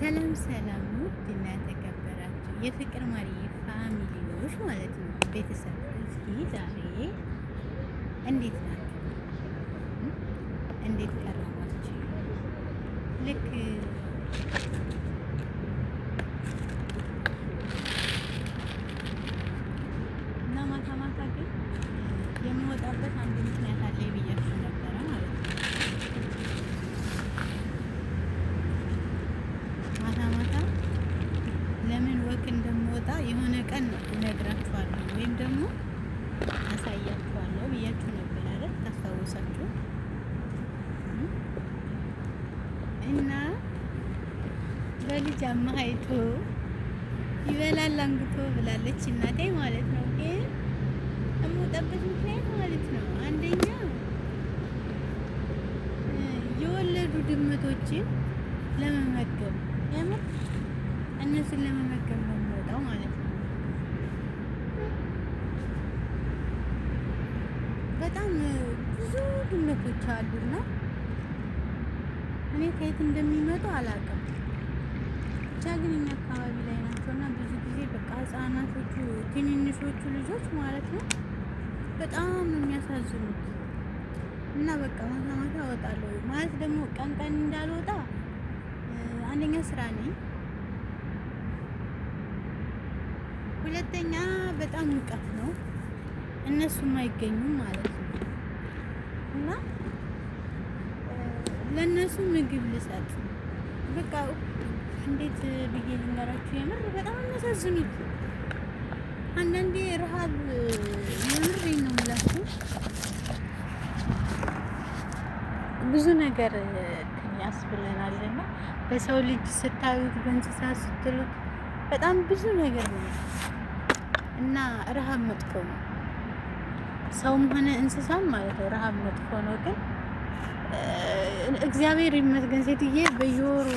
ሰላም ሰላም፣ ውድና የተከበራችሁ የፍቅር ማሪ ፋሚሊዎች ማለት ነው ቤተሰብ፣ እስኪ ዛሬ እንዴት ናችሁ? እንዴት ቀረባችሁ? ልክ እና ማታ ማታ ግን የምወጣበት አንድ ምክንያት አለ ብያችሁ ነበረ ማለት ነው። ማታ ማታ ለምን ወክ እንደምወጣ የሆነ ቀን እነግራችኋለሁ ወይም ደግሞ አሳያችኋለሁ ብያችሁ ነበር አይደል? ታስታውሳችሁ? እና በልጅ አማሃይቶ ይበላል አንግቶ ብላለች እናቴ ማለት ነው። ግን የምወጣበት ምክንያት ማለት ነው አንደኛ የወለዱ ድመቶችን ለመመገብ የምር እነሱን ለመመገብ ነው የምወጣው ማለት ነው። በጣም ብዙ ድመቶች አሉና እኔ ከየት እንደሚመጡ አላውቅም። ብቻ ግን እኛ አካባቢ ላይ ናቸውና ብዙ ጊዜ በቃ ህጻናቶቹ ትንንሾቹ ልጆች ማለት ነው በጣም ነው የሚያሳዝኑት። እና በቃ ማታ ማታ እወጣለሁ ማለት ደግሞ ቀን ቀን እንዳልወጣ አንደኛ ስራ ነኝ፣ ሁለተኛ በጣም ሙቀት ነው፣ እነሱም አይገኙም ማለት ነው። እና ለእነሱ ምግብ ልሰጥ በቃ እንዴት ብዬ ልንገራችሁ? የምር በጣም የሚያሳዝኑት አንዳንዴ ረሃብ የምር ነው የምላችሁ ብዙ ነገር ያስብለናልና በሰው ልጅ ስታዩት በእንስሳ ስትሉት በጣም ብዙ ነገር ነው እና ረሃብ መጥፎ ነው። ሰውም ሆነ እንስሳም ማለት ነው ረሃብ መጥፎ ነው። ግን እግዚአብሔር ይመስገን ሴትዬ በየወሩ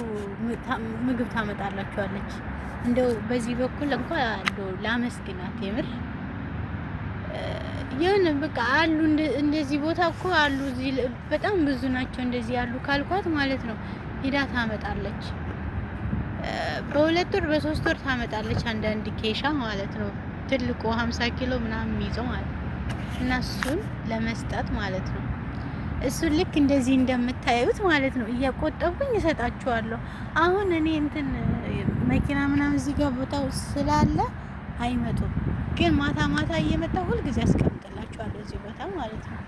ምግብ ታመጣላችኋለች። እንደው በዚህ በኩል እንኳን እንደው ላመስግናት የምር የሆነ በቃ አሉ እንደዚህ ቦታ እኮ አሉ እዚህ በጣም ብዙ ናቸው እንደዚህ ያሉ ካልኳት ማለት ነው ሂዳ ታመጣለች። በሁለት ወር በሶስት ወር ታመጣለች አንዳንድ ኬሻ ማለት ነው ትልቁ 50 ኪሎ ምናምን የሚይዘው ማለት ነው። እና እሱን ለመስጠት ማለት ነው እሱን ልክ እንደዚህ እንደምታዩት ማለት ነው እያቆጠብኩኝ እሰጣችኋለሁ። አሁን እኔ እንትን መኪና ምናምን እዚህ ጋር ቦታው ስላለ አይመጡም፣ ግን ማታ ማታ እየመጣሁ ሁልጊዜ አስቀምጥላችኋለሁ እዚህ ቦታ ማለት ነው።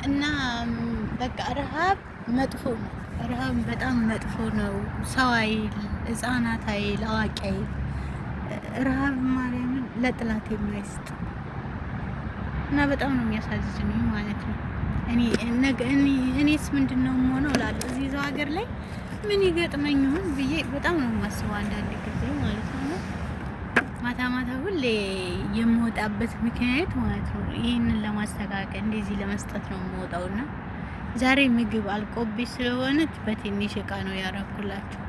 እና በቃ ረሃብ መጥፎ ነው። ረሃብ በጣም መጥፎ ነው። ሰው አይል፣ ህፃናት አይል፣ አዋቂ አይል። ረሃብ ማርያምን ለጥላት የማይስጥ እና በጣም ነው የሚያሳዝኑኝ ማለት ነው። እኔስ ምንድነው የምሆነው እላለሁ እዚህ እዛው ሀገር ላይ ምን ይገጥመኝ ይሆን ብዬ በጣም ነው የማስበው አንዳንድ ጊዜ ማለት ነው። ማታ ማታ ሁሌ የምወጣበት ምክንያት ማለት ነው ይሄንን ለማስተካከል እንደዚህ ለመስጠት ነው የምወጣውና ዛሬ ምግብ አልቆብኝ ስለሆነ በትንሽ እቃ ነው ያረኩላችሁ።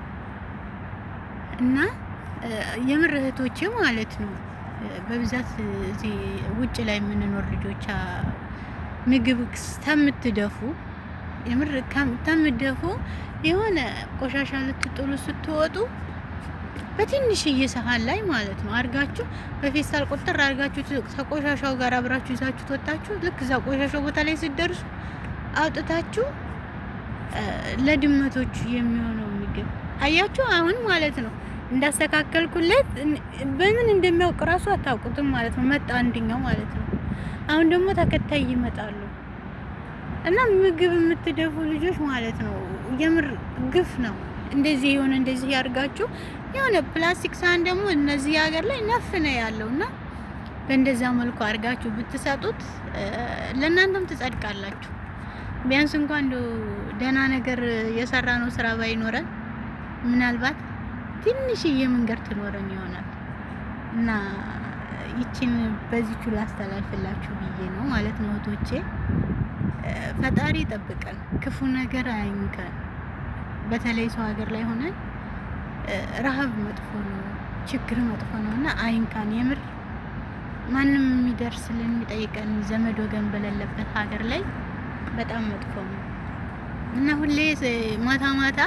እና የምር እህቶቼ ማለት ነው በብዛት እዚህ ውጭ ላይ የምንኖር ልጆች ምግብ ተምትደፉ የምር ተምትደፉ የሆነ ቆሻሻ ልትጥሉ ስትወጡ በትንሽዬ ሰሃን ላይ ማለት ነው አርጋችሁ በፌስታል ቁጥር አርጋችሁ ከቆሻሻው ጋር አብራችሁ ይዛችሁ ተወጣችሁ። ልክ እዛ ቆሻሻው ቦታ ላይ ስትደርሱ አውጥታችሁ ለድመቶቹ የሚሆነው ምግብ አያችሁ። አሁን ማለት ነው እንዳስተካከልኩለት በምን እንደሚያውቅ ራሱ አታውቁትም ማለት ነው። መጣ አንደኛው ማለት ነው። አሁን ደግሞ ተከታይ ይመጣሉ እና ምግብ የምትደፉ ልጆች ማለት ነው የምር ግፍ ነው። እንደዚህ የሆነ እንደዚህ ያርጋችሁ የሆነ ፕላስቲክ ሳህን ደግሞ እነዚህ ሀገር ላይ ነፍ ነው ያለውና በእንደዛ መልኩ አርጋችሁ ብትሰጡት ለእናንተም ትጸድቃላችሁ። ቢያንስ እንኳን ደህና ነገር የሰራ ነው ስራ ባይኖረን ምናልባት ትንሽዬ መንገድ ትኖረን ይሆናል። እና ይቺን በዚቹ ላስተላልፍላችሁ ብዬ ነው ማለት ነው እህቶቼ። ፈጣሪ ይጠብቀን፣ ክፉ ነገር አይንከን። በተለይ ሰው ሀገር ላይ ሆነን ረሃብ መጥፎ ነው፣ ችግር መጥፎ ነው እና አይንካን። የምር ማንም የሚደርስልን የሚጠይቀን ዘመድ ወገን በሌለበት ሀገር ላይ በጣም መጥፎ ነው እና ሁሌ ማታ ማታ